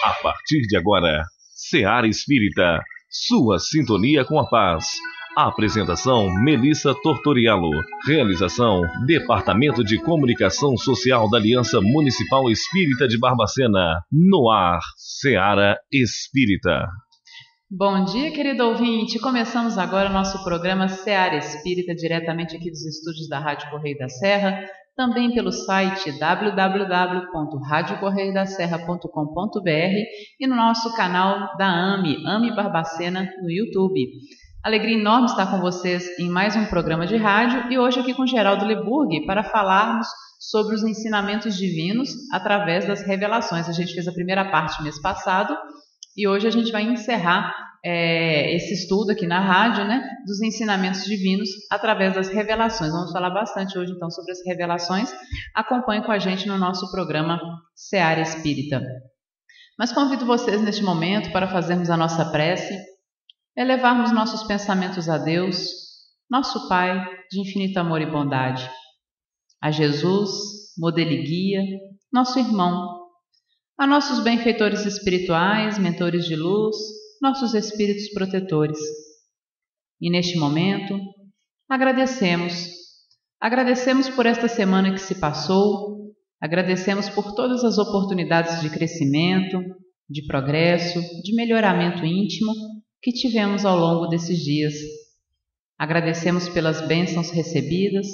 A partir de agora, Seara Espírita, sua sintonia com a paz. Apresentação: Melissa Tortorialo. Realização: Departamento de Comunicação Social da Aliança Municipal Espírita de Barbacena. No ar, Seara Espírita. Bom dia, querido ouvinte. Começamos agora o nosso programa Seara Espírita, diretamente aqui dos estúdios da Rádio Correio da Serra, também pelo site www.radiocorreiodaserra.com.br e no nosso canal da AME Barbacena, no YouTube. Alegria enorme estar com vocês em mais um programa de rádio e hoje aqui com Geraldo Leburg para falarmos sobre os ensinamentos divinos através das revelações. A gente fez a primeira parte mês passado e hoje a gente vai encerrar esse estudo aqui na rádio, né, dos ensinamentos divinos através das revelações. Vamos falar bastante hoje então sobre as revelações. Acompanhe com a gente no nosso programa Seara Espírita. Mas convido vocês neste momento para fazermos a nossa prece, elevarmos nossos pensamentos a Deus, nosso Pai de infinito amor e bondade, a Jesus, modelo e guia, nosso irmão, a nossos benfeitores espirituais, mentores de luz, nossos espíritos protetores. E neste momento, agradecemos por esta semana que se passou, agradecemos por todas as oportunidades de crescimento, de progresso, de melhoramento íntimo que tivemos ao longo desses dias. Agradecemos pelas bênçãos recebidas,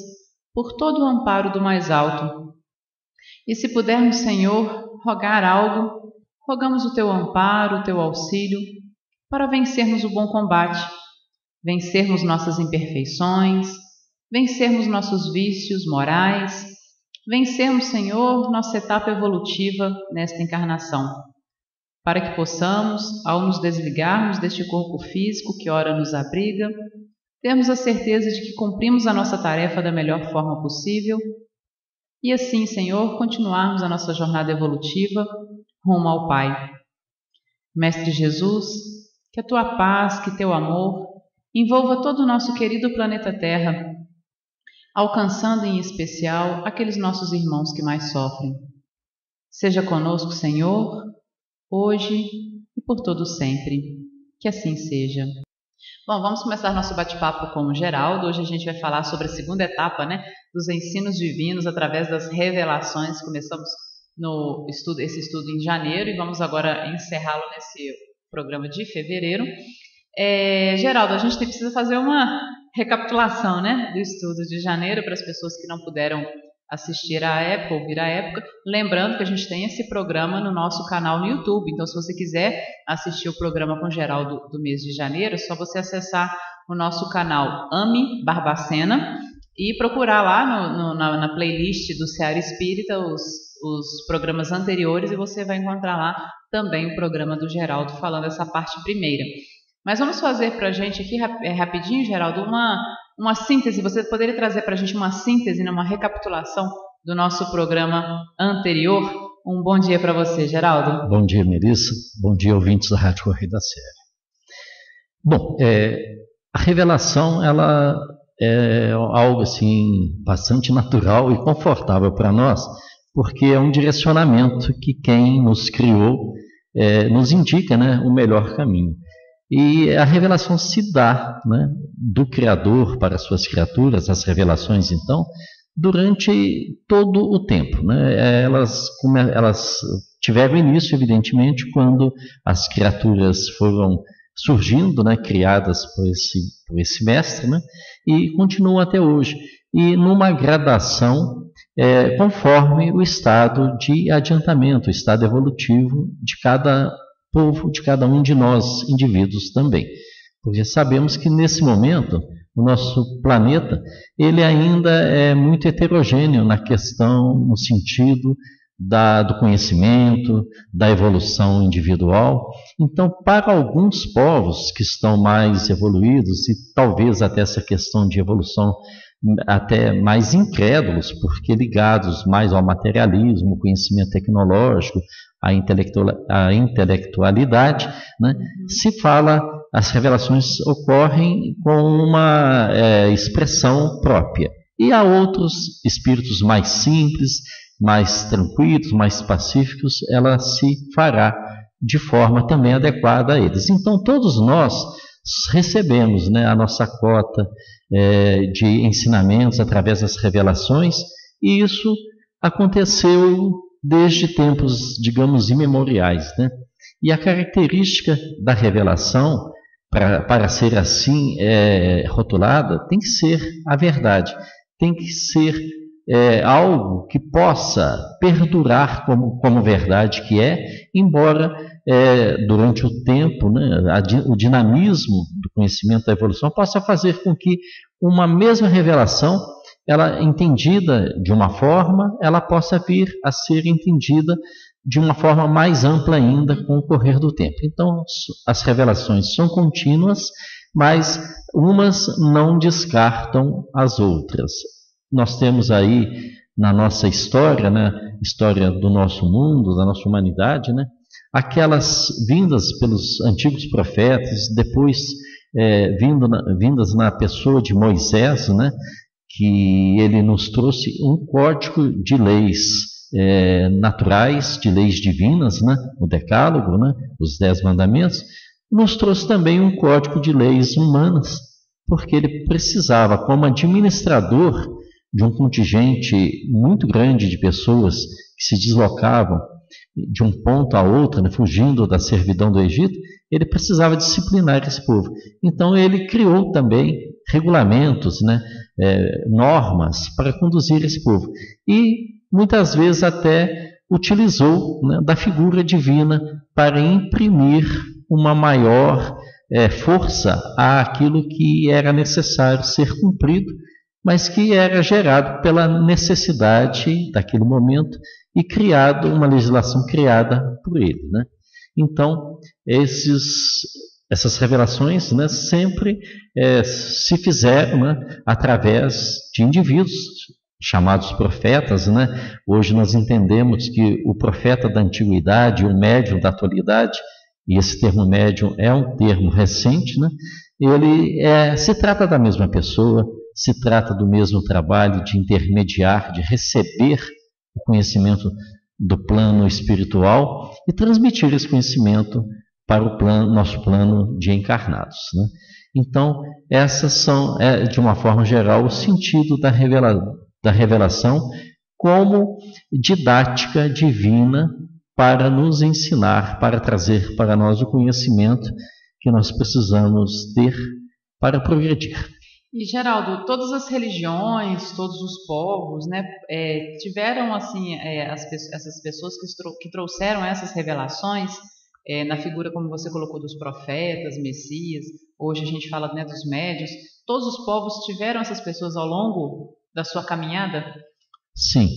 por todo o amparo do mais alto. E se pudermos, Senhor, rogar algo, rogamos o Teu amparo, o Teu auxílio, para vencermos o bom combate, vencermos nossas imperfeições, vencermos nossos vícios morais, vencermos, Senhor, nossa etapa evolutiva nesta encarnação, para que possamos, ao nos desligarmos deste corpo físico que ora nos abriga, termos a certeza de que cumprimos a nossa tarefa da melhor forma possível e assim, Senhor, continuarmos a nossa jornada evolutiva rumo ao Pai. Mestre Jesus, que a Tua paz, que Teu amor envolva todo o nosso querido planeta Terra, alcançando em especial aqueles nossos irmãos que mais sofrem. Seja conosco, Senhor, hoje e por todo sempre. Que assim seja. Bom, vamos começar nosso bate-papo com o Geraldo. Hoje a gente vai falar sobre a segunda etapa, né, dos ensinos divinos através das revelações. Começamos esse estudo em janeiro e vamos agora encerrá-lo nesse programa de fevereiro. Geraldo, a gente precisa fazer uma recapitulação, né, do estudo de janeiro para as pessoas que não puderam assistir à época, ouvir à época, lembrando que a gente tem esse programa no nosso canal no YouTube, então se você quiser assistir o programa com Geraldo do mês de janeiro, é só você acessar o nosso canal AME Barbacena e procurar lá na playlist do Seara Espírita os programas anteriores e você vai encontrar lá também o programa do Geraldo falando essa parte primeira. Mas vamos fazer para a gente aqui rapidinho, Geraldo, uma síntese. Você poderia trazer para a gente uma síntese, uma recapitulação do nosso programa anterior? Um bom dia para você, Geraldo. Bom dia, Melissa. Bom dia, ouvintes da Rádio Correio da Serra. Bom, a revelação ela é algo assim bastante natural e confortável para nós, porque é um direcionamento que quem nos criou nos indica, né, o melhor caminho. E a revelação se dá, né, do Criador para as suas criaturas, as revelações, então, durante todo o tempo. Né? Elas tiveram início, evidentemente, quando as criaturas foram surgindo, né, criadas por esse mestre, né, e continuam até hoje. E numa gradação conforme o estado de adiantamento, o estado evolutivo de cada povo, de cada um de nós, indivíduos também. Porque sabemos que nesse momento, o nosso planeta, ele ainda é muito heterogêneo na questão, no sentido do conhecimento, da evolução individual. Então, para alguns povos que estão mais evoluídos, e talvez até essa questão de evolução até mais incrédulos, porque ligados mais ao materialismo, conhecimento tecnológico, a intelectualidade, né, se fala, as revelações ocorrem com uma expressão própria. E há outros espíritos mais simples, mais tranquilos, mais pacíficos, ela se fará de forma também adequada a eles. Então, todos nós recebemos, né, a nossa cota de ensinamentos através das revelações, e isso aconteceu desde tempos, digamos, imemoriais, né? E a característica da revelação, para ser assim rotulada, tem que ser a verdade, tem que ser algo que possa perdurar como verdade que embora durante o tempo, né, o dinamismo do conhecimento da evolução possa fazer com que uma mesma revelação, ela entendida de uma forma, ela possa vir a ser entendida de uma forma mais ampla ainda com o correr do tempo. Então, as revelações são contínuas, mas umas não descartam as outras. Nós temos aí na nossa história, né, história do nosso mundo, da nossa humanidade, né, aquelas vindas pelos antigos profetas, depois vindas na pessoa de Moisés, né, que ele nos trouxe um código de leis naturais, de leis divinas, né, o Decálogo, né, os 10 mandamentos, nos trouxe também um código de leis humanas, porque ele precisava, como administrador de um contingente muito grande de pessoas que se deslocavam de um ponto a outro, né, fugindo da servidão do Egito, ele precisava disciplinar esse povo. Então ele criou também regulamentos, né, normas para conduzir esse povo. E muitas vezes até utilizou, né, da figura divina para imprimir uma maior força àquilo que era necessário ser cumprido, mas que era gerado pela necessidade daquele momento e criado uma legislação criada por ele, né? Então, essas revelações, né, sempre se fizeram, né, através de indivíduos chamados profetas, né? Hoje nós entendemos que o profeta da antiguidade e o médium da atualidade, e esse termo médium é um termo recente, né? Ele se trata da mesma pessoa, se trata do mesmo trabalho de intermediar, de receber o conhecimento do plano espiritual e transmitir esse conhecimento para o nosso plano de encarnados, né? Então, essas são, de uma forma geral, o sentido da revelação como didática divina para nos ensinar, para trazer para nós o conhecimento que nós precisamos ter para progredir. E, Geraldo, todas as religiões, todos os povos, né, tiveram assim essas pessoas que trouxeram essas revelações na figura, como você colocou, dos profetas, messias. Hoje a gente fala, né, dos médiuns. Todos os povos tiveram essas pessoas ao longo da sua caminhada? Sim.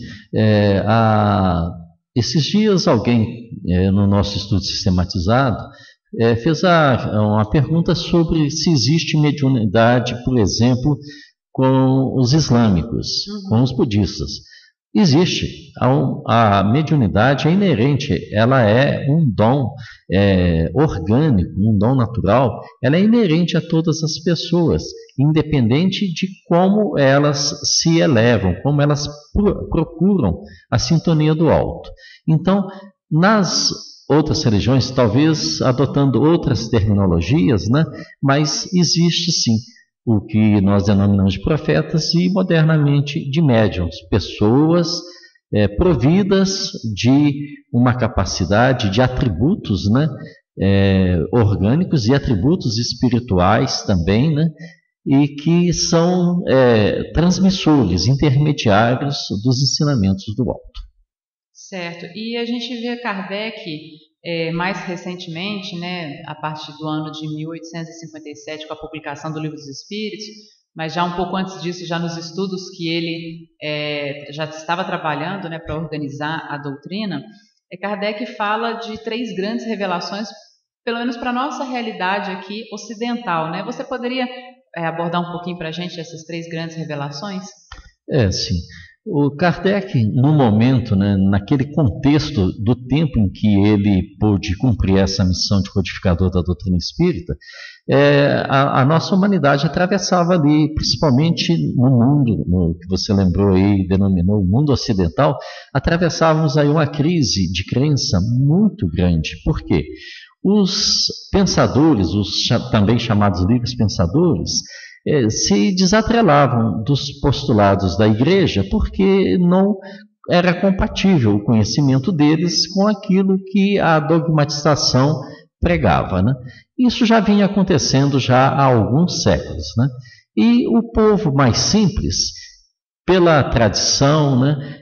Esses dias alguém, no nosso estudo sistematizado, fez uma pergunta sobre se existe mediunidade, por exemplo, com os islâmicos, com os budistas. Existe. A mediunidade é inerente, ela é um dom orgânico, um dom natural, ela é inerente a todas as pessoas, independente de como elas se elevam, como elas procuram a sintonia do alto. Então, nas outras religiões, talvez adotando outras terminologias, né? Mas existe sim o que nós denominamos de profetas e modernamente de médiuns, pessoas providas de uma capacidade de atributos, né? Orgânicos e atributos espirituais também, né? E que são transmissores, intermediários dos ensinamentos do alto. Certo. E a gente vê Kardec mais recentemente, né, a partir do ano de 1857, com a publicação do Livro dos Espíritos, mas já um pouco antes disso, já nos estudos que ele já estava trabalhando, né, para organizar a doutrina, Kardec fala de 3 grandes revelações, pelo menos para a nossa realidade aqui ocidental, né? Você poderia abordar um pouquinho para a gente essas 3 grandes revelações? Sim. O Kardec, no momento, né, naquele contexto do tempo em que ele pôde cumprir essa missão de codificador da doutrina espírita, a nossa humanidade atravessava ali, principalmente no mundo, no que você lembrou aí, denominou o mundo ocidental, atravessávamos aí uma crise de crença muito grande. Por quê? Os pensadores, os também chamados livres pensadores, se desatrelavam dos postulados da igreja porque não era compatível o conhecimento deles com aquilo que a dogmatização pregava, né? Isso já vinha acontecendo já há alguns séculos, né? E o povo mais simples, pela tradição, né,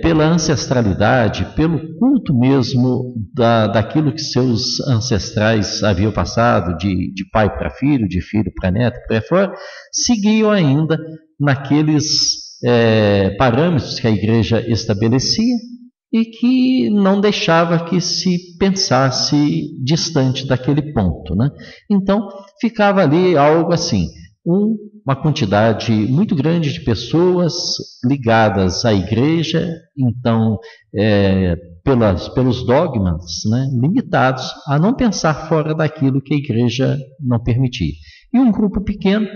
pela ancestralidade, pelo culto mesmo daquilo que seus ancestrais haviam passado, de pai para filho, de filho para neto, por aí fora, seguiam ainda naqueles parâmetros que a igreja estabelecia e que não deixava que se pensasse distante daquele ponto, né? Então, ficava ali algo assim, uma quantidade muito grande de pessoas ligadas à igreja, então, pelos dogmas, né, limitados a não pensar fora daquilo que a igreja não permitia. E um grupo pequeno,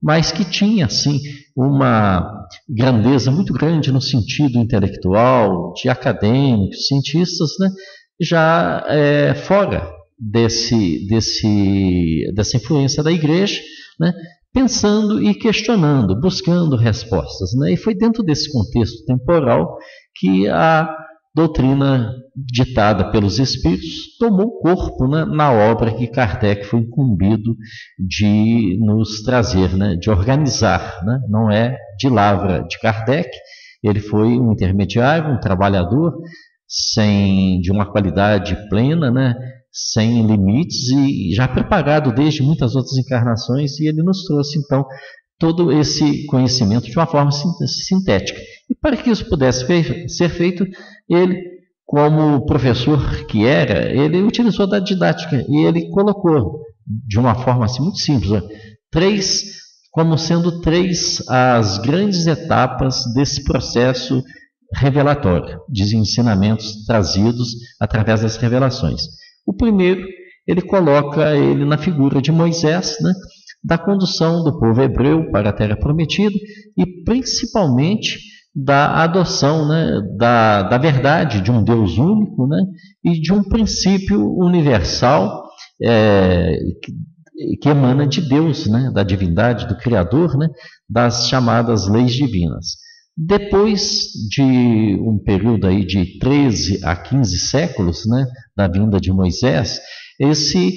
mas que tinha, assim, uma grandeza muito grande no sentido intelectual, de acadêmicos, cientistas, né, já fora dessa influência da igreja, né, pensando e questionando, buscando respostas, né? E foi dentro desse contexto temporal que a doutrina ditada pelos Espíritos tomou corpo, né, na obra que Kardec foi incumbido de nos trazer, né, de organizar, né? Não é de lavra de Kardec, ele foi um intermediário, um trabalhador de uma qualidade plena, né, sem limites e já preparado desde muitas outras encarnações, e ele nos trouxe então todo esse conhecimento de uma forma sintética. E para que isso pudesse ser feito, ele, como professor que era, ele utilizou da didática e ele colocou de uma forma assim, muito simples, como sendo três as grandes etapas desse processo revelatório, de ensinamentos trazidos através das revelações. O primeiro, ele coloca ele na figura de Moisés, né, da condução do povo hebreu para a Terra Prometida e principalmente da adoção, né, da verdade de um Deus único, né, e de um princípio universal que emana de Deus, né, da divindade, do Criador, né, das chamadas leis divinas. Depois de um período aí de 13 a 15 séculos, né, da vinda de Moisés, esse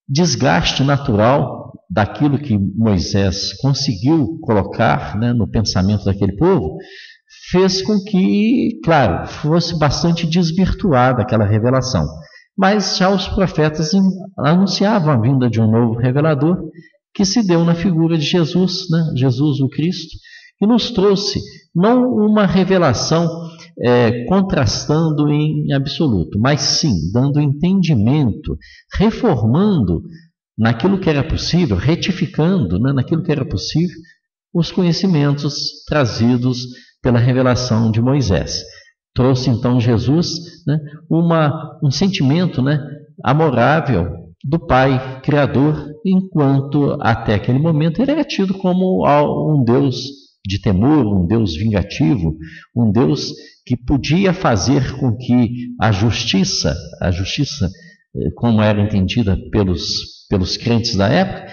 desgaste natural daquilo que Moisés conseguiu colocar, né, no pensamento daquele povo, fez com que, claro, fosse bastante desvirtuada aquela revelação. Mas já os profetas anunciavam a vinda de um novo revelador que se deu na figura de Jesus, né, Jesus o Cristo, que nos trouxe não uma revelação contrastando em absoluto, mas sim dando entendimento, reformando naquilo que era possível, retificando, né, naquilo que era possível, os conhecimentos trazidos pela revelação de Moisés. Trouxe então Jesus, né, um sentimento, né, amorável do Pai Criador, enquanto até aquele momento ele era tido como um Deus de temor, um Deus vingativo, um Deus que podia fazer com que a justiça como era entendida pelos crentes da época,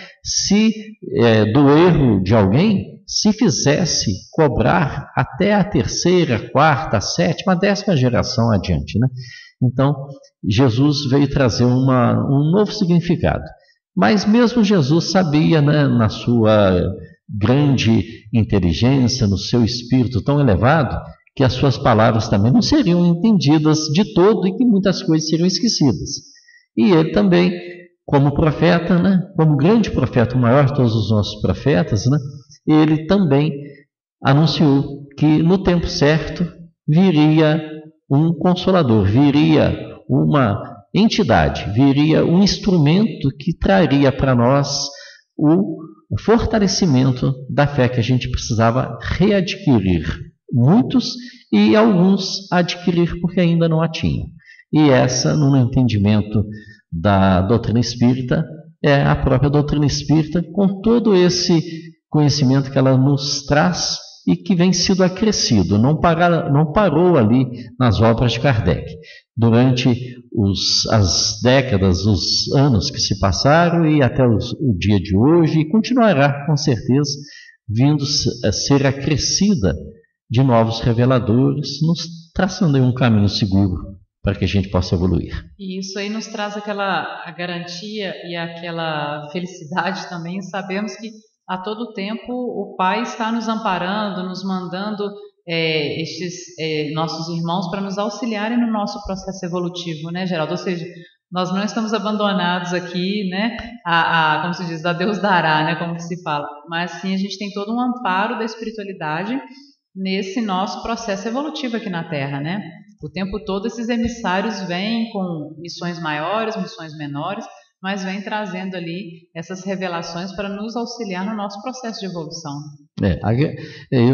do erro de alguém, se fizesse cobrar até a terceira, quarta, sétima, 10ª geração adiante, né? Então, Jesus veio trazer um novo significado. Mas mesmo Jesus sabia, né, na sua grande inteligência, no seu espírito tão elevado, que as suas palavras também não seriam entendidas de todo e que muitas coisas seriam esquecidas. E ele também, como profeta, né, como grande profeta, o maior de todos os nossos profetas, né, ele também anunciou que no tempo certo viria um consolador, viria uma entidade, viria um instrumento que traria para nós o fortalecimento da fé que a gente precisava readquirir muitos, e alguns adquirir porque ainda não a tinham. E essa, no entendimento da doutrina espírita, é a própria doutrina espírita, com todo esse conhecimento que ela nos traz e que vem sido acrescido, não parou ali nas obras de Kardec. Durante as décadas, os anos que se passaram e até o dia de hoje, e continuará com certeza vindo a ser acrescida de novos reveladores, nos traçando aí um caminho seguro para que a gente possa evoluir. E isso aí nos traz a garantia e aquela felicidade também. Sabemos que a todo tempo o Pai está nos amparando, nos mandando estes nossos irmãos para nos auxiliarem no nosso processo evolutivo, né, Geraldo? Ou seja, nós não estamos abandonados aqui, né, como se diz, a Deus dará, né, como se fala, mas sim a gente tem todo um amparo da espiritualidade nesse nosso processo evolutivo aqui na Terra, né? O tempo todo esses emissários vêm com missões maiores, missões menores, mas vem trazendo ali essas revelações para nos auxiliar no nosso processo de evolução.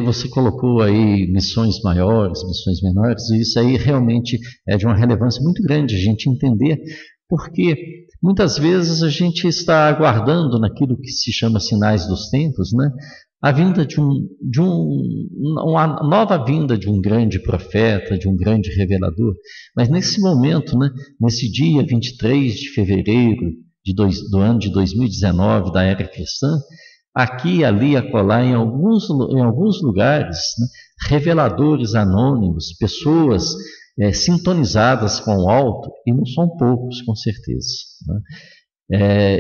Você colocou aí missões maiores, missões menores, e isso aí realmente é de uma relevância muito grande a gente entender, porque muitas vezes a gente está aguardando naquilo que se chama sinais dos tempos, né? A vinda uma nova vinda de um grande profeta, de um grande revelador. Mas nesse momento, né, nesse dia 23 de fevereiro do ano de 2019, da era cristã, aqui, ali, acolá, em alguns lugares, né, reveladores anônimos, pessoas sintonizadas com o alto, e não são poucos, com certeza, né?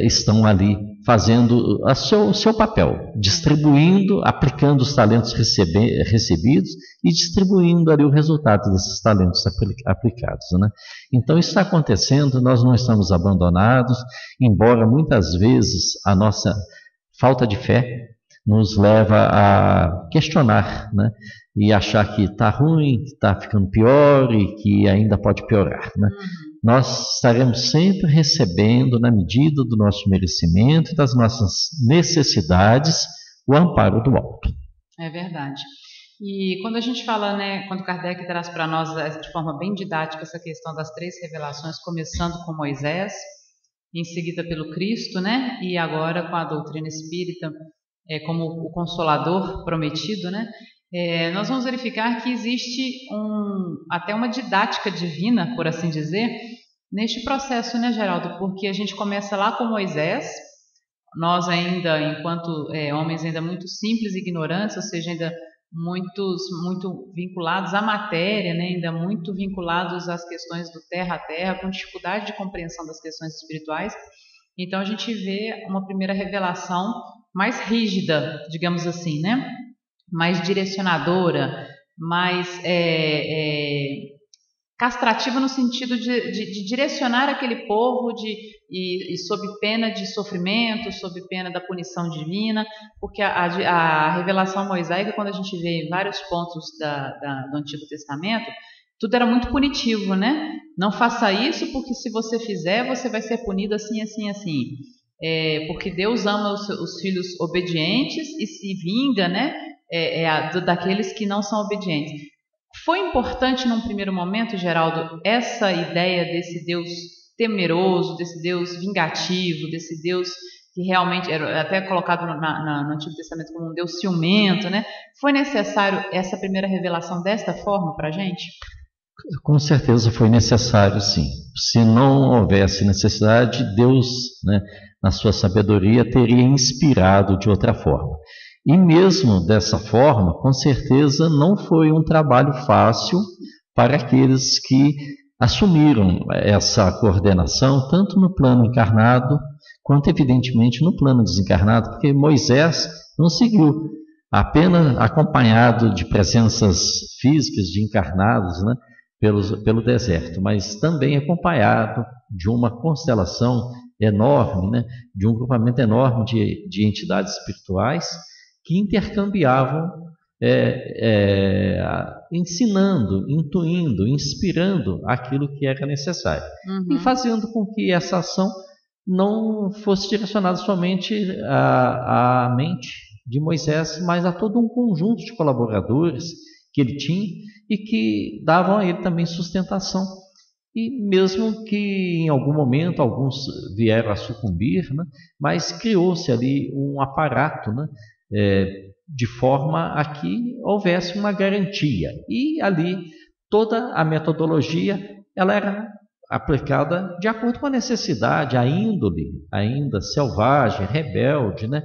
Estão ali fazendo o seu papel, distribuindo, aplicando os talentos recebidos e distribuindo ali o resultado desses talentos aplicados, né? Então isso está acontecendo, nós não estamos abandonados, embora muitas vezes a nossa falta de fé nos leva a questionar, né? E achar que está ruim, que está ficando pior e que ainda pode piorar, né? Nós estaremos sempre recebendo, na medida do nosso merecimento e das nossas necessidades, o amparo do alto. É verdade. E quando a gente fala, né, quando Kardec traz para nós de forma bem didática essa questão das 3 revelações, começando com Moisés, em seguida pelo Cristo, né, e agora com a doutrina espírita como o Consolador prometido, né, nós vamos verificar que existe até uma didática divina, por assim dizer, neste processo, né, Geraldo? Porque a gente começa lá com Moisés, nós ainda, enquanto homens ainda muito simples e ignorantes, ou seja, ainda muito vinculados à matéria, né, ainda muito vinculados às questões do terra a terra, com dificuldade de compreensão das questões espirituais. Então a gente vê uma primeira revelação mais rígida, digamos assim, né? Mais direcionadora, mais castrativa no sentido de direcionar aquele povo e sob pena de sofrimento, sob pena da punição divina, porque a revelação mosaica, quando a gente vê em vários pontos do Antigo Testamento, tudo era muito punitivo, né? Não faça isso, porque se você fizer, você vai ser punido assim, assim, assim. Porque Deus ama os filhos obedientes e se vinga, né? Daqueles que não são obedientes. Foi importante num primeiro momento, Geraldo, essa ideia desse Deus temeroso, desse Deus vingativo, desse Deus que realmente era até colocado no Antigo Testamento como um Deus ciumento, né? Foi necessário essa primeira revelação desta forma para a gente? Com certeza foi necessário, sim. Se não houvesse necessidade, Deus, né, na sua sabedoria, teria inspirado de outra forma. E mesmo dessa forma, com certeza não foi um trabalho fácil para aqueles que assumiram essa coordenação, tanto no plano encarnado, quanto evidentemente no plano desencarnado, porque Moisés não seguiu apenas acompanhado de presenças físicas de encarnados, né, pelo deserto, mas também acompanhado de uma constelação enorme, né, de um grupamento enorme de entidades espirituais que intercambiavam, ensinando, intuindo, inspirando aquilo que era necessário. E fazendo com que essa ação não fosse direcionada somente à mente de Moisés, mas a todo um conjunto de colaboradores que ele tinha e que davam a ele também sustentação. E mesmo que em algum momento alguns vieram a sucumbir, né, mas criou-se ali um aparato, né, de forma a que houvesse uma garantia. E ali toda a metodologia ela era aplicada de acordo com a necessidade, a índole ainda selvagem, rebelde, né,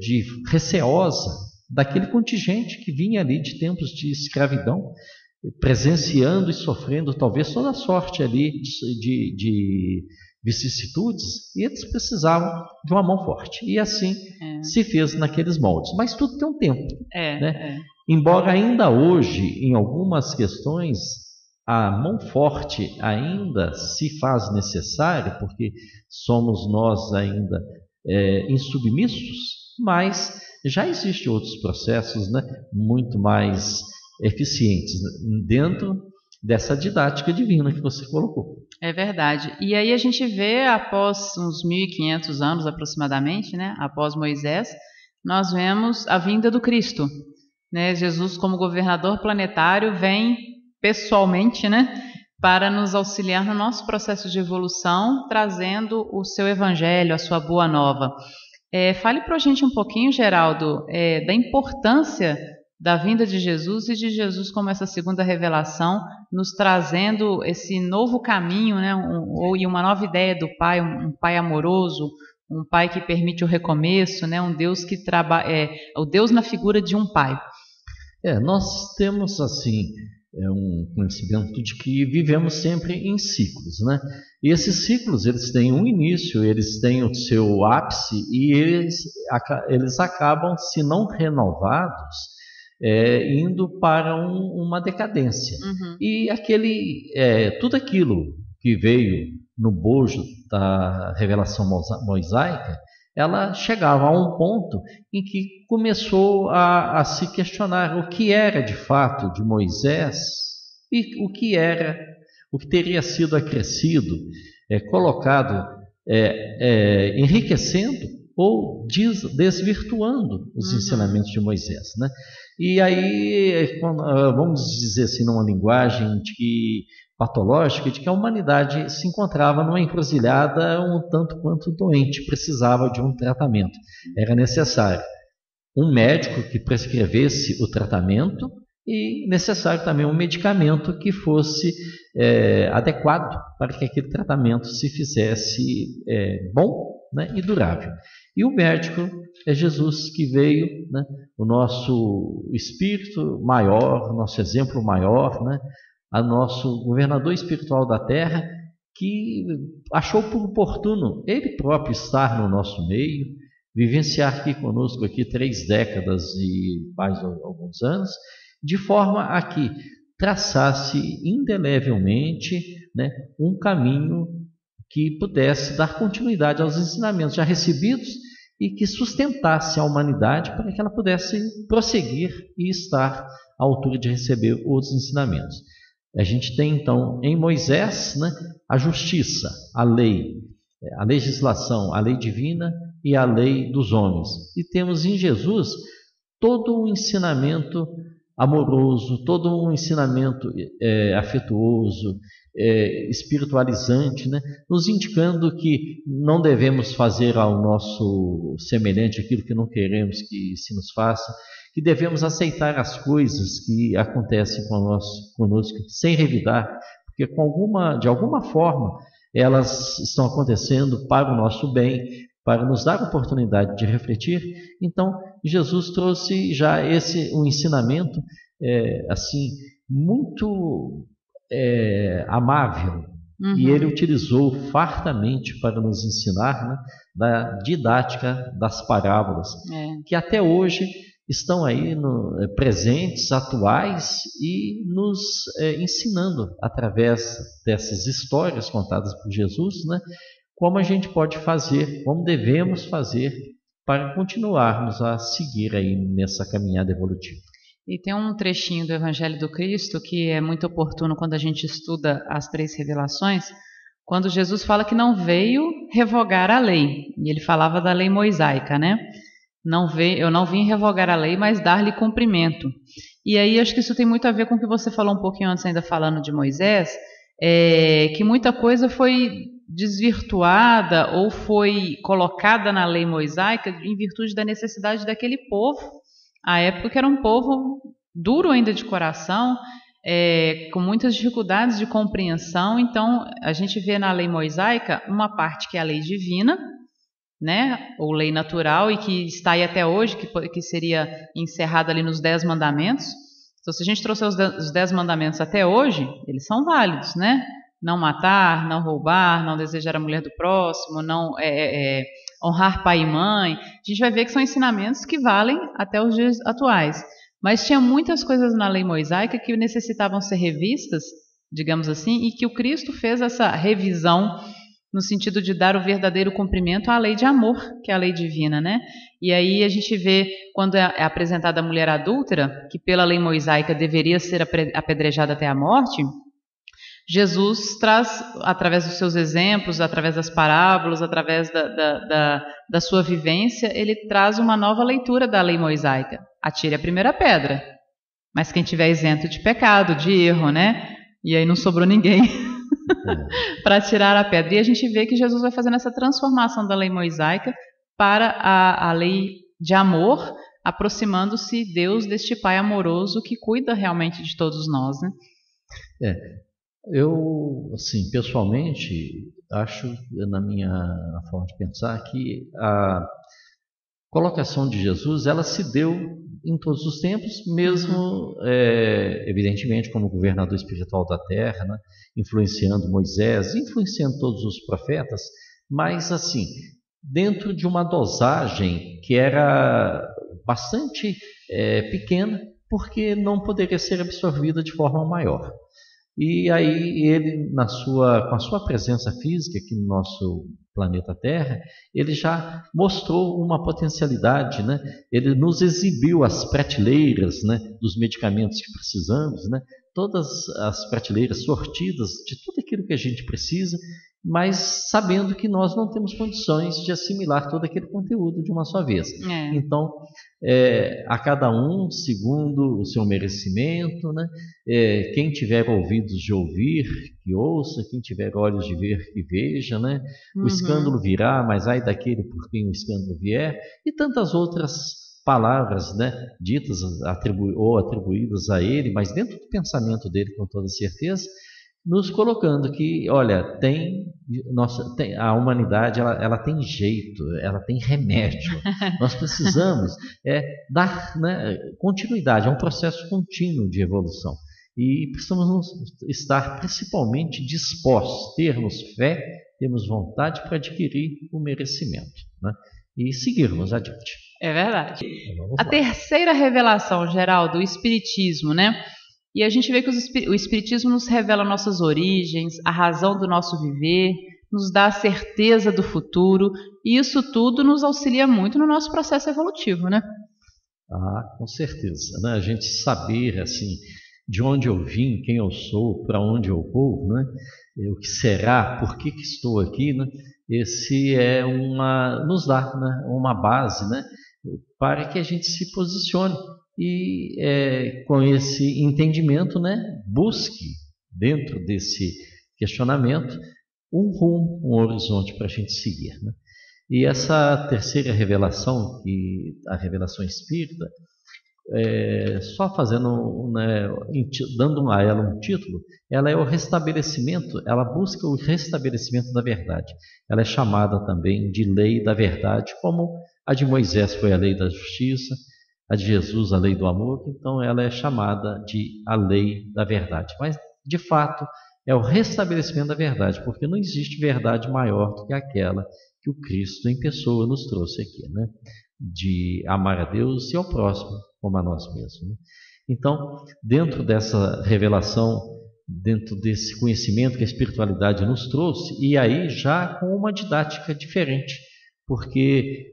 de receosa daquele contingente que vinha ali de tempos de escravidão, presenciando e sofrendo talvez toda a sorte ali de vicissitudes, e eles precisavam de uma mão forte. E assim se fez naqueles moldes. Mas tudo tem um tempo. Né? Embora ainda hoje, em algumas questões, a mão forte ainda se faz necessária, porque somos nós ainda insubmissos, mas já existem outros processos, né, muito mais eficientes dentro dessa didática divina que você colocou. É verdade. E aí a gente vê, após uns 1.500 anos aproximadamente, né, após Moisés, nós vemos a vinda do Cristo. Né? Jesus, como governador planetário, vem pessoalmente, né, para nos auxiliar no nosso processo de evolução, trazendo o seu evangelho, a sua boa nova. Fale para a gente um pouquinho, Geraldo, da importância da vinda de Jesus e de Jesus como essa segunda revelação, nos trazendo esse novo caminho, né, e uma nova ideia do Pai, um Pai amoroso, um Pai que permite o recomeço, né, um Deus que trabalha, o Deus na figura de um Pai. Nós temos assim um conhecimento de que vivemos sempre em ciclos, né? E esses ciclos eles têm um início, eles têm o seu ápice e eles acabam, se não renovados, indo para uma decadência. E tudo aquilo que veio no bojo da revelação mosaica, ela chegava a um ponto em que começou a se questionar o que era de fato de Moisés e o que teria sido acrescido, colocado, enriquecendo ou desvirtuando os ensinamentos de Moisés, né? E aí, vamos dizer assim, numa linguagem patológica, de que a humanidade se encontrava numa encruzilhada um tanto quanto doente, precisava de um tratamento. Era necessário um médico que prescrevesse o tratamento e necessário também um medicamento que fosse adequado para que aquele tratamento se fizesse bom, né, e durável. E o médico é Jesus, que veio, né, o nosso espírito maior, nosso exemplo maior, né, a nosso governador espiritual da Terra, que achou por oportuno ele próprio estar no nosso meio, vivenciar aqui conosco 3 décadas e mais alguns anos, de forma a que traçasse indelevelmente, né, um caminho que pudesse dar continuidade aos ensinamentos já recebidos e que sustentasse a humanidade para que ela pudesse prosseguir e estar à altura de receber os ensinamentos. A gente tem então em Moisés, né, a justiça, a lei, a legislação, a lei divina e a lei dos homens. E temos em Jesus todo um ensinamento amoroso, todo um ensinamento afetuoso, espiritualizante, né, nos indicando que não devemos fazer ao nosso semelhante aquilo que não queremos que se nos faça, que devemos aceitar as coisas que acontecem conosco sem revidar, porque de alguma forma elas estão acontecendo para o nosso bem, para nos dar a oportunidade de refletir. Então Jesus trouxe já um ensinamento assim muito amável, e ele utilizou fartamente para nos ensinar, né, da didática das parábolas, que até hoje estão aí presentes, atuais e nos ensinando através dessas histórias contadas por Jesus, né, como a gente pode fazer, como devemos fazer para continuarmos a seguir aí nessa caminhada evolutiva. E tem um trechinho do Evangelho do Cristo que é muito oportuno quando a gente estuda as 3 revelações, quando Jesus fala que não veio revogar a lei, e ele falava da lei mosaica, né? Eu não vim revogar a lei, mas dar-lhe cumprimento. E aí acho que isso tem muito a ver com o que você falou um pouquinho antes, ainda falando de Moisés, que muita coisa foi desvirtuada ou foi colocada na lei mosaica em virtude da necessidade daquele povo, à época que era um povo duro ainda de coração, com muitas dificuldades de compreensão. Então a gente vê na lei mosaica uma parte que é a lei divina, né, ou lei natural, e que está aí até hoje, que seria encerrada ali nos 10 mandamentos. Então, se a gente trouxer os 10 mandamentos até hoje, eles são válidos, né? Não matar, não roubar, não desejar a mulher do próximo, não honrar pai e mãe. A gente vai ver que são ensinamentos que valem até os dias atuais. Mas tinha muitas coisas na lei mosaica que necessitavam ser revistas, digamos assim, e que o Cristo fez essa revisão no sentido de dar o verdadeiro cumprimento à lei de amor, que é a lei divina, né? E aí a gente vê, quando é apresentada a mulher adúltera, que pela lei mosaica deveria ser apedrejada até a morte, Jesus traz, através dos seus exemplos, através das parábolas, através da sua vivência, ele traz uma nova leitura da lei mosaica. Atire a primeira pedra, mas quem tiver isento de pecado, de erro, né? E aí não sobrou ninguém para tirar a pedra. E a gente vê que Jesus vai fazendo essa transformação da lei mosaica para a lei de amor, aproximando-se Deus deste Pai amoroso que cuida realmente de todos nós, né? Eu, assim, pessoalmente, acho, na minha forma de pensar, que a colocação de Jesus, ela se deu em todos os tempos, mesmo, evidentemente, como governador espiritual da terra, né, influenciando Moisés, influenciando todos os profetas, mas, assim, dentro de uma dosagem que era bastante pequena, porque não poderia ser absorvida de forma maior. E aí ele, com a sua presença física aqui no nosso planeta Terra, ele já mostrou uma potencialidade, né? Ele nos exibiu as prateleiras, né, dos medicamentos que precisamos, né? Todas as prateleiras sortidas de tudo aquilo que a gente precisa, mas sabendo que nós não temos condições de assimilar todo aquele conteúdo de uma só vez. Então, a cada um, segundo o seu merecimento, né? Quem tiver ouvidos de ouvir, que ouça, quem tiver olhos de ver, que veja, né? O escândalo virá, mas ai daquele por quem o escândalo vier, e tantas outras palavras, né, ditas ou atribuídas a ele, mas dentro do pensamento dele, com toda certeza, nos colocando que, olha, a humanidade ela tem jeito, ela tem remédio. Nós precisamos dar, né, continuidade, é um processo contínuo de evolução. E precisamos estar principalmente dispostos, termos fé, termos vontade para adquirir o merecimento, né, e seguirmos adiante. É verdade. A terceira revelação, Geraldo, o Espiritismo, né? E a gente vê que o Espiritismo nos revela nossas origens, a razão do nosso viver, nos dá a certeza do futuro, e isso tudo nos auxilia muito no nosso processo evolutivo, né? Com certeza, né? A gente saber, assim, de onde eu vim, quem eu sou, para onde eu vou, né? O que será, por que estou aqui, né? Esse nos dá, né, uma base, né, para que a gente se posicione e com esse entendimento, né, busque dentro desse questionamento um rumo, um horizonte para a gente seguir, né? E essa terceira revelação, a revelação espírita, só fazendo, né, dando a ela um título, ela é o restabelecimento, ela busca o restabelecimento da verdade. Ela é chamada também de lei da verdade, como a de Moisés foi a lei da justiça, a de Jesus a lei do amor, então ela é chamada de a lei da verdade. Mas, de fato, é o restabelecimento da verdade, porque não existe verdade maior do que aquela que o Cristo em pessoa nos trouxe aqui, né? De amar a Deus e ao próximo como a nós mesmos, né? Então, dentro dessa revelação, dentro desse conhecimento que a espiritualidade nos trouxe, e aí já com uma didática diferente, porque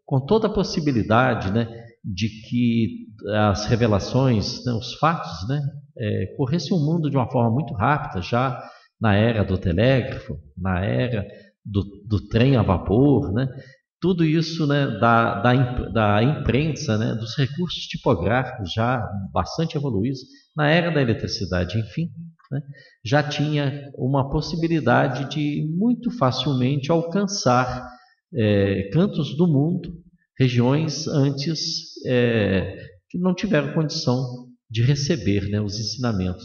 com toda a possibilidade, né, de que as revelações, né, os fatos, né, corressem o mundo de uma forma muito rápida, já na era do telégrafo, na era do trem a vapor, né? tudo isso, né, da imprensa, né, dos recursos tipográficos já bastante evoluídos, na era da eletricidade, enfim, né, já tinha uma possibilidade de muito facilmente alcançar cantos do mundo, regiões antes que não tiveram condição de receber, né, os ensinamentos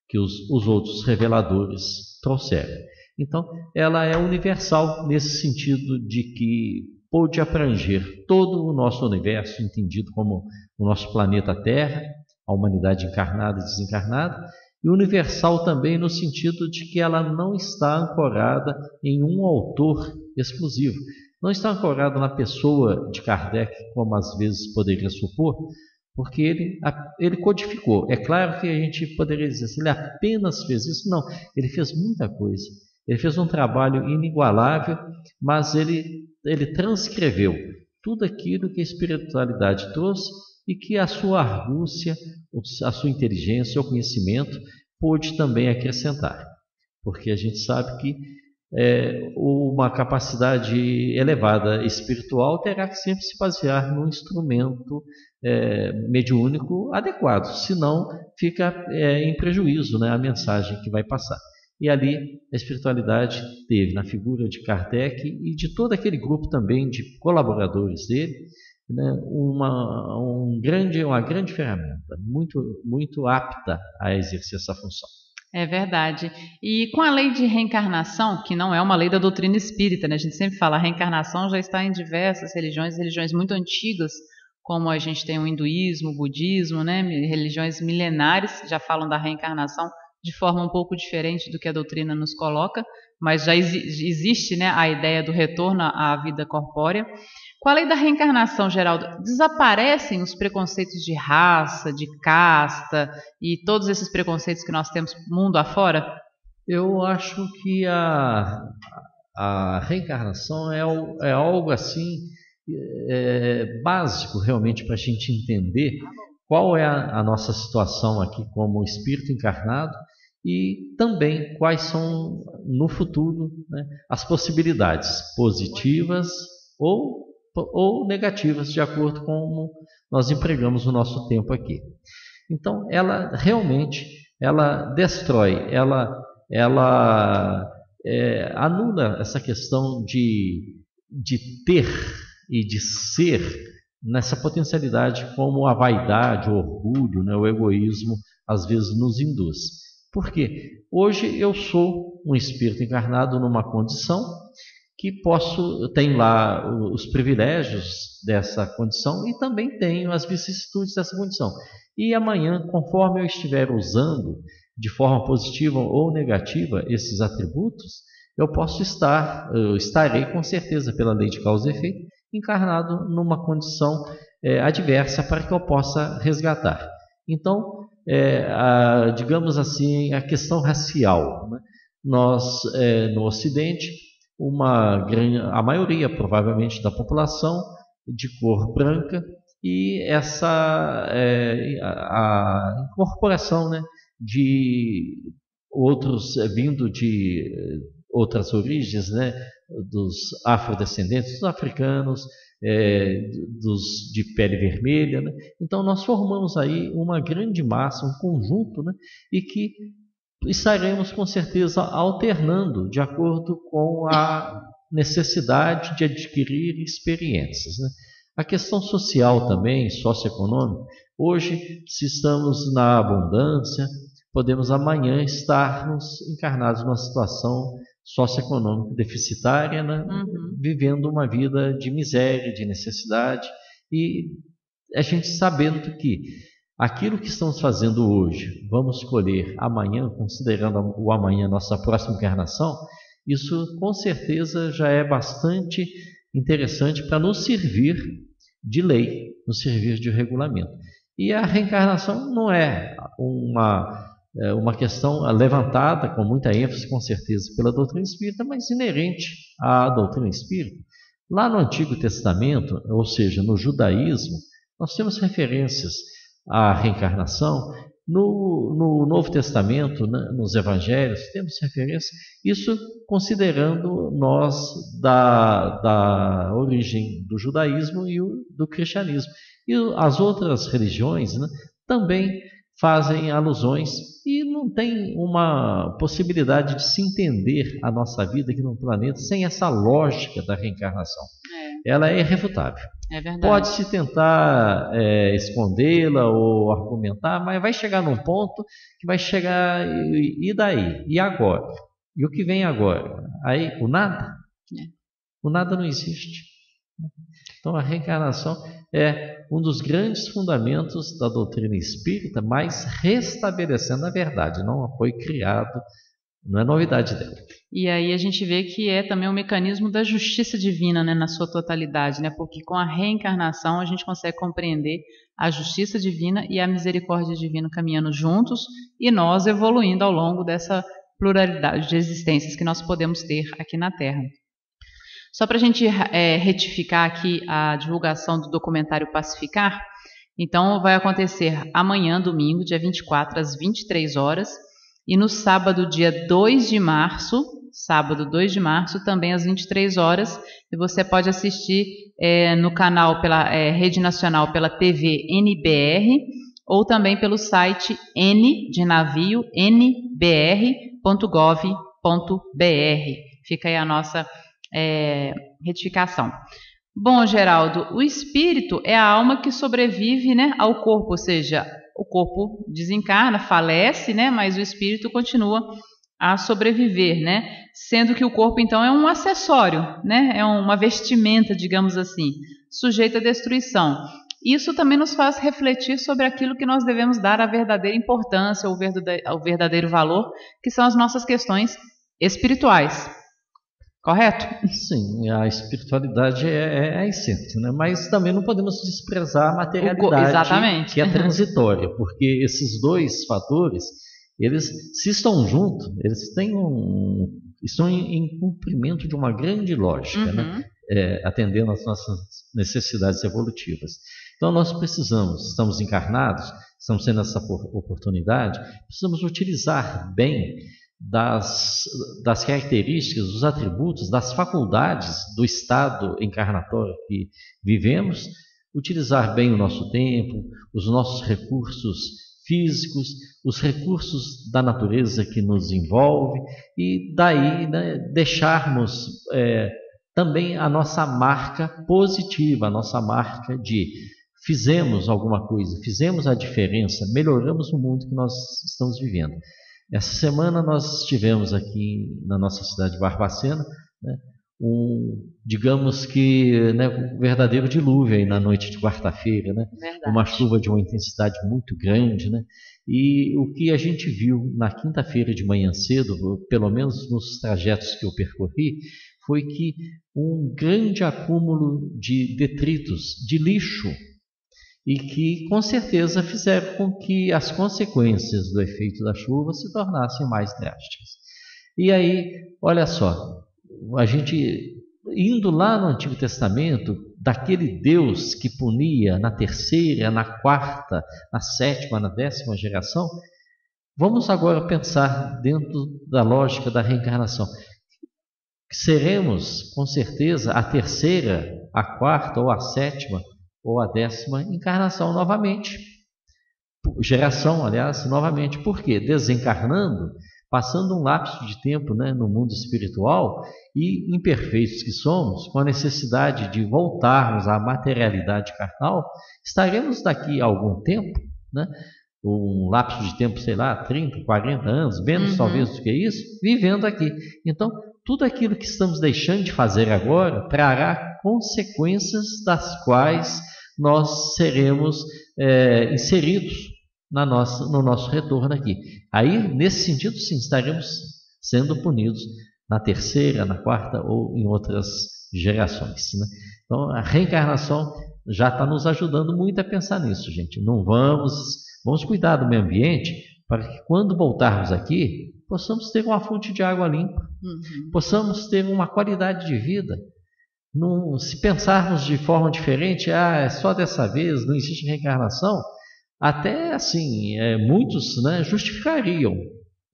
que os outros reveladores trouxeram. Então, ela é universal nesse sentido de que pôde abranger todo o nosso universo, entendido como o nosso planeta Terra, a humanidade encarnada e desencarnada, e universal também no sentido de que ela não está ancorada em um autor exclusivo. Não está ancorada na pessoa de Kardec, como às vezes poderia supor, porque ele codificou. É claro que a gente poderia dizer assim, ele apenas fez isso. Não, ele fez muita coisa. Ele fez um trabalho inigualável, mas ele transcreveu tudo aquilo que a espiritualidade trouxe e que a sua argúcia, a sua inteligência, o conhecimento pôde também acrescentar. Porque a gente sabe que uma capacidade elevada espiritual terá que sempre se basear num instrumento mediúnico adequado, senão fica em prejuízo, né, a mensagem que vai passar. E ali a espiritualidade teve, na figura de Kardec e de todo aquele grupo também de colaboradores dele, né, uma grande ferramenta, muito, muito apta a exercer essa função. É verdade. E com a lei de reencarnação, que não é uma lei da doutrina espírita, né? A gente sempre fala, a reencarnação já está em diversas religiões muito antigas, como a gente tem o hinduísmo, o budismo, né? Religiões milenares já falam da reencarnação de forma um pouco diferente do que a doutrina nos coloca, mas já existe, né, a ideia do retorno à vida corpórea. Com a lei da reencarnação, Geraldo, desaparecem os preconceitos de raça, de casta e todos esses preconceitos que nós temos mundo afora? Eu acho que a reencarnação é algo assim básico realmente para a gente entender qual é a nossa situação aqui como espírito encarnado e também quais são no futuro, né, as possibilidades positivas ou negativas, de acordo com como nós empregamos o nosso tempo aqui. Então, ela realmente destrói, ela anula essa questão de ter e de ser nessa potencialidade como a vaidade, o orgulho, né, o egoísmo às vezes nos induz. Por quê? Hoje eu sou um espírito encarnado numa condição que tenho lá os privilégios dessa condição e também tenho as vicissitudes dessa condição. E amanhã, conforme eu estiver usando de forma positiva ou negativa esses atributos, eu estarei com certeza pela lei de causa e efeito, encarnado numa condição adversa para que eu possa resgatar. Então, digamos assim, a questão racial, né? Nós, no Ocidente, a maioria provavelmente da população de cor branca e a incorporação, né, de outros vindo de outras origens, né, dos afrodescendentes, dos africanos, dos de pele vermelha, né? Então nós formamos aí uma grande massa, um conjunto, né, e que estaremos com certeza alternando de acordo com a necessidade de adquirir experiências, né? A questão social também, socioeconômica, hoje, se estamos na abundância, podemos amanhã estarmos encarnados numa situação socioeconômica deficitária, né? Vivendo uma vida de miséria, de necessidade, e a gente sabendo que aquilo que estamos fazendo hoje, vamos colher amanhã, considerando o amanhã nossa próxima encarnação, isso com certeza já é bastante interessante para nos servir de lei, nos servir de regulamento. E a reencarnação não é uma questão levantada com muita ênfase, com certeza, pela doutrina espírita, mas inerente à doutrina espírita. Lá no Antigo Testamento, ou seja, no judaísmo, nós temos referências à reencarnação No Novo Testamento, né, nos Evangelhos, temos referência, isso considerando nós da origem do judaísmo e do cristianismo. E as outras religiões, né, também fazem alusões e não tem uma possibilidade de se entender a nossa vida aqui no planeta sem essa lógica da reencarnação. Ela é irrefutável. É verdade. Pode-se tentar escondê-la ou argumentar, mas vai chegar num ponto que vai chegar, e daí? E agora? E o que vem agora? Aí, o nada? O nada não existe. Então a reencarnação é um dos grandes fundamentos da doutrina espírita, mas restabelecendo a verdade, não foi criado, não é novidade dela. E aí a gente vê que é também um mecanismo da justiça divina, né, na sua totalidade, né, porque com a reencarnação a gente consegue compreender a justiça divina e a misericórdia divina caminhando juntos e nós evoluindo ao longo dessa pluralidade de existências que nós podemos ter aqui na Terra. Só para a gente retificar aqui a divulgação do documentário Pacificar, então vai acontecer amanhã, domingo, dia 24, às 23 horas, e no sábado, dia 2 de março, também às 23 horas, e você pode assistir no canal pela Rede Nacional, pela TV NBR, ou também pelo site de navio, nbr.gov.br. Fica aí a nossa retificação. Bom, Geraldo, o espírito é a alma que sobrevive, né, ao corpo, ou seja, o corpo desencarna, falece, né, mas o espírito continua a sobreviver, né, sendo que o corpo então é um acessório, né, é uma vestimenta, digamos assim, sujeita à destruição. Isso também nos faz refletir sobre aquilo que nós devemos dar a verdadeira importância, ao verdadeiro valor, que são as nossas questões espirituais. Correto? Sim, a espiritualidade é a essência, né? Mas também não podemos desprezar a materialidade, exatamente, que é transitória, porque esses dois fatores, eles se estão juntos, eles estão em cumprimento de uma grande lógica, né? Atendendo às nossas necessidades evolutivas. Então nós estamos encarnados, estamos tendo essa oportunidade, precisamos utilizar bem das características, dos atributos, das faculdades do estado encarnatório que vivemos, utilizar bem o nosso tempo, os nossos recursos físicos, os recursos da natureza que nos envolve e daí, né, deixarmos também a nossa marca positiva, a nossa marca de fizemos alguma coisa, fizemos a diferença, melhoramos o mundo que nós estamos vivendo. Essa semana nós tivemos aqui na nossa cidade de Barbacena, né, digamos que, né, um verdadeiro dilúvio aí na noite de quarta-feira, né, uma chuva de uma intensidade muito grande, né, e o que a gente viu na quinta-feira de manhã cedo, pelo menos nos trajetos que eu percorri, foi que um grande acúmulo de detritos, de lixo, e que com certeza fizeram com que as consequências do efeito da chuva se tornassem mais drásticas. E aí, olha só, a gente indo lá no Antigo Testamento, daquele Deus que punia na terceira, na quarta, na sétima, na 10ª geração, vamos agora pensar dentro da lógica da reencarnação. Seremos, com certeza, a terceira, a quarta ou a sétima ou a 10ª encarnação novamente. Geração, aliás, novamente. Por quê? Desencarnando, passando um lapso de tempo, né, no mundo espiritual e imperfeitos que somos, com a necessidade de voltarmos à materialidade carnal, estaremos daqui a algum tempo, né, um lapso de tempo, sei lá, 30, 40 anos, menos talvez do que isso, vivendo aqui. Então, tudo aquilo que estamos deixando de fazer agora trará consequências das quais nós seremos inseridos no nosso retorno aqui. Aí, nesse sentido, sim, estaremos sendo punidos na terceira, na quarta ou em outras gerações, né? Então, a reencarnação já está nos ajudando muito a pensar nisso, gente. Não vamos cuidar do meio ambiente para que quando voltarmos aqui, possamos ter uma fonte de água limpa, possamos ter uma qualidade de vida. Se pensarmos de forma diferente, é só dessa vez, não existe reencarnação, Até assim, muitos, né, justificariam,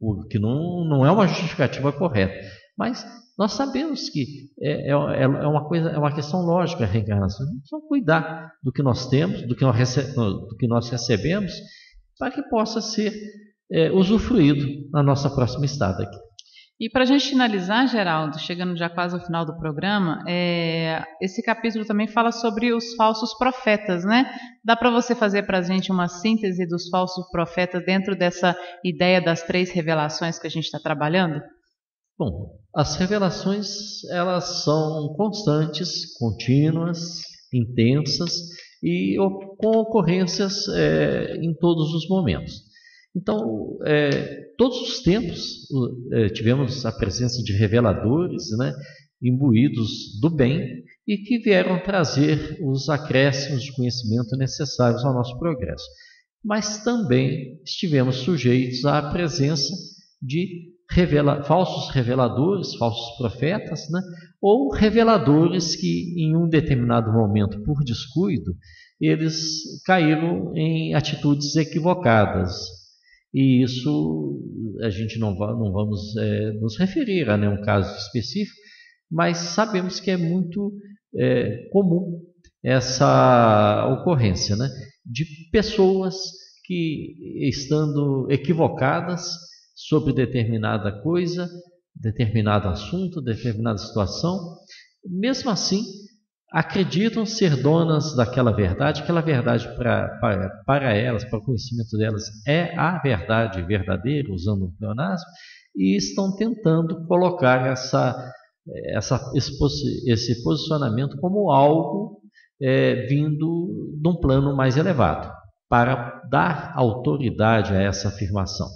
o que não é uma justificativa correta. Mas nós sabemos que é uma questão lógica a reencarnação. Precisamos cuidar do que nós temos, do que nós recebemos, para que possa ser usufruído na nossa próxima estada aqui. E para a gente finalizar, Geraldo, chegando já quase ao final do programa, esse capítulo também fala sobre os falsos profetas, né? Dá para você fazer para a gente uma síntese dos falsos profetas dentro dessa ideia das 3 revelações que a gente está trabalhando? Bom, as revelações, elas são constantes, contínuas, intensas e com ocorrências em todos os momentos. Então, todos os tempos tivemos a presença de reveladores, né, imbuídos do bem e que vieram trazer os acréscimos de conhecimento necessários ao nosso progresso. Mas também estivemos sujeitos à presença de falsos reveladores, falsos profetas, né, ou reveladores que em um determinado momento, por descuido, eles caíram em atitudes equivocadas. E isso a gente não vamos nos referir a nenhum caso específico, mas sabemos que é muito comum essa ocorrência, né, de pessoas que, estando equivocadas sobre determinada coisa, determinado assunto, determinada situação, mesmo assim acreditam ser donas daquela verdade, aquela verdade para elas, para o conhecimento delas, é a verdade verdadeira, usando um pleonasmo, e estão tentando colocar esse posicionamento como algo vindo de um plano mais elevado, para dar autoridade a essa afirmação.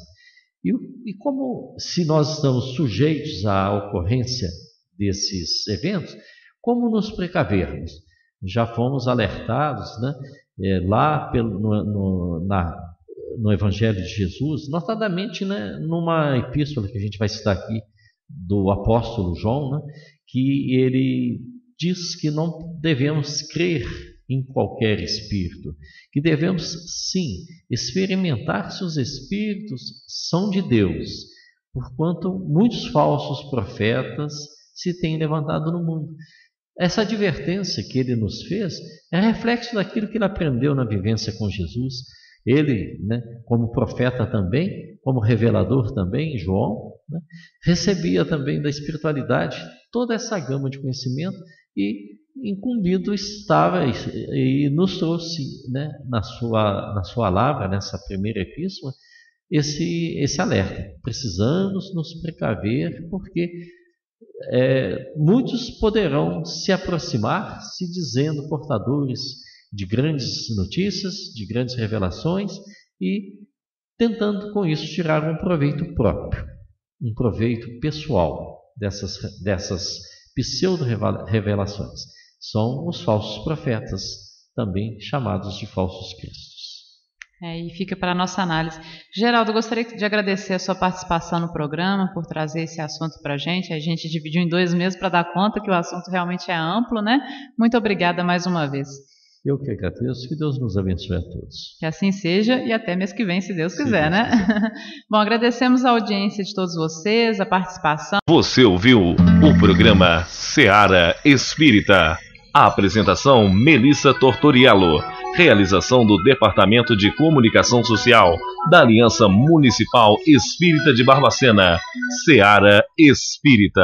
E como se nós estamos sujeitos à ocorrência desses eventos, como nos precavermos? Já fomos alertados, né, lá no Evangelho de Jesus, notadamente, né, numa epístola que a gente vai citar aqui, do apóstolo João, né, que ele diz que não devemos crer em qualquer espírito, que devemos, sim, experimentar se os espíritos são de Deus, porquanto muitos falsos profetas se têm levantado no mundo. Essa advertência que ele nos fez é reflexo daquilo que ele aprendeu na vivência com Jesus. Ele, né, como profeta também, como revelador também, João, né, recebia também da espiritualidade toda essa gama de conhecimento e incumbido estava e nos trouxe, né, na sua lavra, nessa primeira epístola, esse alerta. Precisamos nos precaver porque muitos poderão se aproximar se dizendo portadores de grandes notícias, de grandes revelações e tentando com isso tirar um proveito próprio, um proveito pessoal dessas pseudo-revelações. São os falsos profetas, também chamados de falsos cristos. E fica para a nossa análise. Geraldo, eu gostaria de agradecer a sua participação no programa, por trazer esse assunto para a gente. A gente dividiu em 2 meses para dar conta que o assunto realmente é amplo, né? Muito obrigada mais uma vez. Eu que agradeço, que Deus nos abençoe a todos. Que assim seja e até mês que vem, se Deus quiser, né? Bom, agradecemos a audiência de todos vocês, a participação. Você ouviu o programa Seara Espírita. A apresentação Melissa Tortoriello. Realização do Departamento de Comunicação Social da Aliança Municipal Espírita de Barbacena. Seara Espírita.